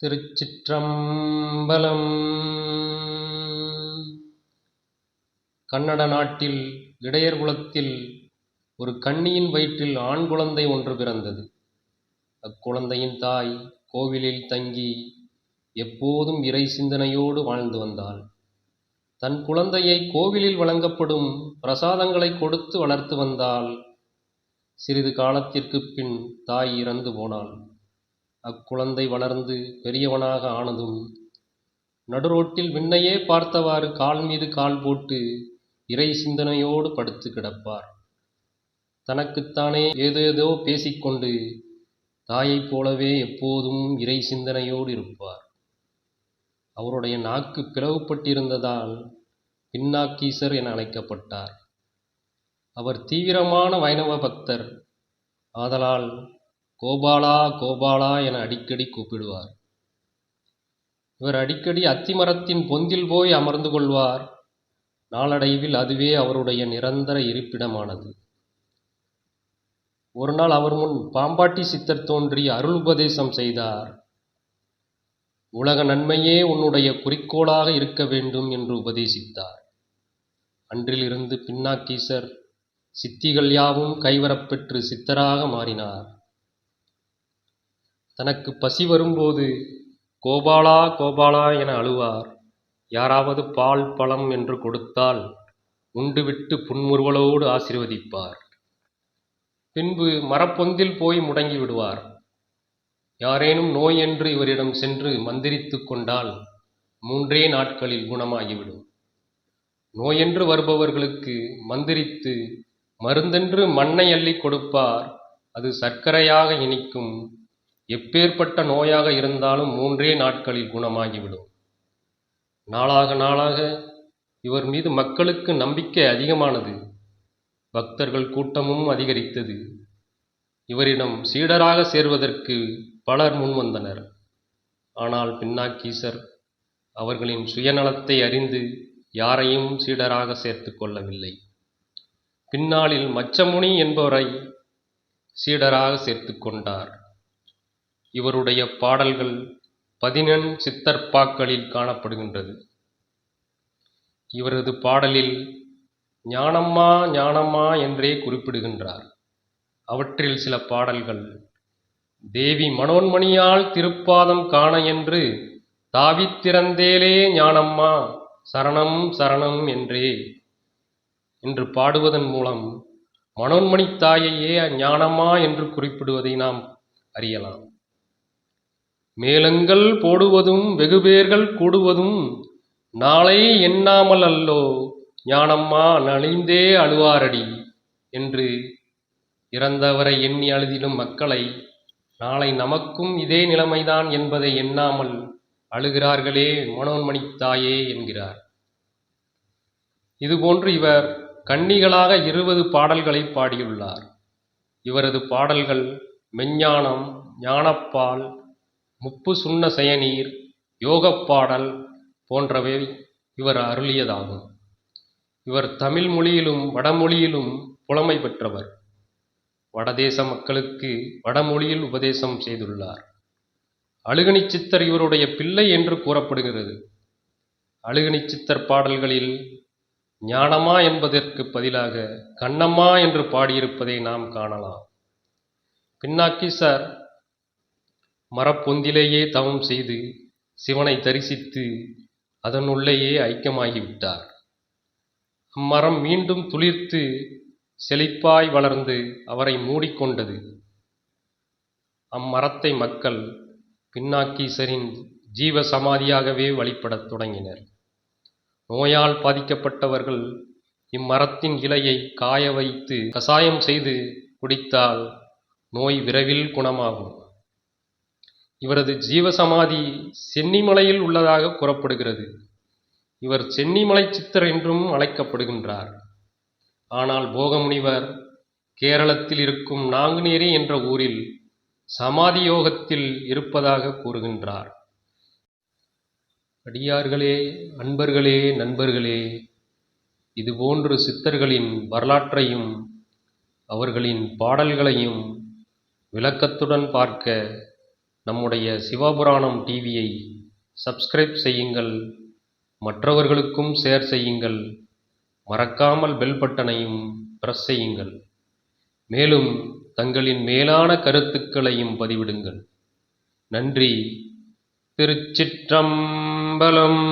திருச்சிற்றம்பலம். கன்னட நாட்டில் இடையர் குலத்தில் ஒரு கன்னியின் வயிற்றில் ஆண் குழந்தை ஒன்று பிறந்தது. அக்குழந்தையின் தாய் கோவிலில் தங்கி எப்போதும் இறை சிந்தனையோடு வாழ்ந்து வந்தாள். தன் குழந்தையை கோவிலில் வழங்கப்படும் பிரசாதங்களை கொடுத்து வளர்த்து வந்தாள். சிறிது காலத்திற்குப் பின் தாய் இறந்து போனாள். அக்குழந்தை வளர்ந்து பெரியவனாக ஆனதும் நடுரோட்டில் விண்ணையே பார்த்தவாறு கால் மீது கால் போட்டு இறை சிந்தனையோடு படுத்து கிடப்பார். தனக்குத்தானே ஏதேதோ பேசிக்கொண்டு தாயைப் போலவே எப்போதும் இறை சிந்தனையோடு இருப்பார். அவருடைய நாக்கு பிளவுபட்டிருந்ததால் பின்னாக்கீசர் என அழைக்கப்பட்டார். அவர் தீவிரமான வைணவ பக்தர். ஆதலால் கோபாலா கோபாலா என அடிக்கடி கூப்பிடுவார். இவர் அடிக்கடி அத்திமரத்தின் பொந்தில் போய் அமர்ந்து கொள்வார். நாளடைவில் அதுவே அவருடைய நிரந்தர இருப்பிடமானது. ஒரு நாள் அவர் முன் பாம்பாட்டி சித்தர் தோன்றி அருள் உபதேசம் செய்தார். உலக நன்மையே உன்னுடைய குறிக்கோளாக இருக்க வேண்டும் என்று உபதேசித்தார். அன்றிலிருந்து பின்னாக்கீசர் சித்திகள் யாவும் கைவரப்பெற்று சித்தராக மாறினார். தனக்கு பசி வரும்போது கோபாலா கோபாலா என அழுவார். யாராவது பால் பழம் என்று கொடுத்தால் உண்டுவிட்டு புன்முறுவலோடு ஆசீர்வதிப்பார். பின்பு மரப்பொந்தில் போய் முடங்கி விடுவார். யாரேனும் நோய் என்று இவரிடம் சென்று மந்திரித்து கொண்டால் 3 நாட்களில் குணமாகிவிடும். நோயென்று வருபவர்களுக்கு மந்திரித்து மருந்தென்று மண்ணை அள்ளி கொடுப்பார். அது சர்க்கரையாக இனிக்கும். எப்பேற்பட்ட நோயாக இருந்தாலும் 3 நாட்களில் குணமாகிவிடும். நாளாக நாளாக இவர் மீது மக்களுக்கு நம்பிக்கை அதிகமானது. பக்தர்கள் கூட்டமும் அதிகரித்தது. இவரிடம் சீடராக சேர்வதற்கு பலர் முன்வந்தனர். ஆனால் பின்னாக்கீசர் அவர்களின் சுயநலத்தை அறிந்து யாரையும் சீடராக சேர்த்து கொள்ளவில்லை. பின்னாளில் மச்சமுனி என்பவரை சீடராக சேர்த்து கொண்டார். இவருடைய பாடல்கள் 14 சித்தர்ப்பாக்களில் காணப்படுகின்றது. இவரது பாடலில் ஞானம்மா ஞானம்மா என்றே குறிப்பிடுகின்றார். அவற்றில் சில பாடல்கள் தேவி மனோன்மணியால் திருப்பாதம் காண என்று தாவித்திறந்தேலே ஞானம்மா சரணம் சரணம் என்றே என்று பாடுவதன் மூலம் மனோன்மணி தாயையே ஞானம்மா என்று குறிப்பிடுவதை நாம் அறியலாம். மேளங்கள் போடுவதும் வெகுபேர்கள் கூடுவதும் நாளை எண்ணாமல் அல்லோ ஞானம்மா நலிந்தே அழுவாரடி என்று இறந்தவரை எண்ணி அழுதிடும் மக்களை நாளை நமக்கும் இதே நிலைமைதான் என்பதை எண்ணாமல் அழுகிறார்களே மனோன்மணி தாயே என்கிறார். இதுபோன்று இவர் கன்னிகளாக 20 பாடல்களை பாடியுள்ளார். இவரது பாடல்கள் மெஞ்ஞானம், ஞானப்பால், முப்பு சுண்ண செயநீர், யோகப்பாடல் போன்றவை இவர் அருளியதாகும். இவர் தமிழ் மொழியிலும் வடமொழியிலும் புலமை பெற்றவர். வடதேச மக்களுக்கு வடமொழியில் உபதேசம் செய்துள்ளார். அழுகணி சித்தர் இவருடைய பிள்ளை என்று கூறப்படுகிறது. அழுகணி சித்தர் பாடல்களில் ஞானமா என்பதற்கு பதிலாக கண்ணம்மா என்று பாடியிருப்பதை நாம் காணலாம். பின்னாக்கீசர் மரப்பொந்திலேயே தவம் செய்து சிவனை தரிசித்து அதனுள்ளேயே ஐக்கியமாகிவிட்டார். அம்மரம் மீண்டும் துளிர்த்து செழிப்பாய் வளர்ந்து அவரை மூடிக்கொண்டது. அம்மரத்தை மக்கள் பின்னாக்கீசரின் ஜீவ சமாதியாகவே வழிபடத் தொடங்கினர். நோயால் பாதிக்கப்பட்டவர்கள் இம்மரத்தின் இலையை காய வைத்து கசாயம் செய்து குடித்தால் நோய் விரைவில் குணமாகும். இவரது ஜீவசமாதி சென்னிமலையில் உள்ளதாக கூறப்படுகிறது. இவர் சென்னிமலை சித்தர் என்றும் அழைக்கப்படுகின்றார். ஆனால் போகமுனிவர் கேரளத்தில் இருக்கும் நாங்குநேரி என்ற ஊரில் சமாதி யோகத்தில் இருப்பதாக கூறுகின்றார். அடியார்களே, அன்பர்களே, நண்பர்களே, இதுபோன்று சித்தர்களின் வரலாற்றையும் அவர்களின் பாடல்களையும் விளக்கத்துடன் பார்க்க நம்முடைய சிவபுராணம் டிவியை சப்ஸ்கிரைப் செய்யுங்கள், மற்றவர்களுக்கும் ஷேர் செய்யுங்கள், மறக்காமல் பெல் பட்டனையும் பிரஸ் செய்யுங்கள். மேலும் தங்களின் மேலான கருத்துக்களையும் பதிவிடுங்கள். நன்றி. திருச்சிற்றம்பலம்.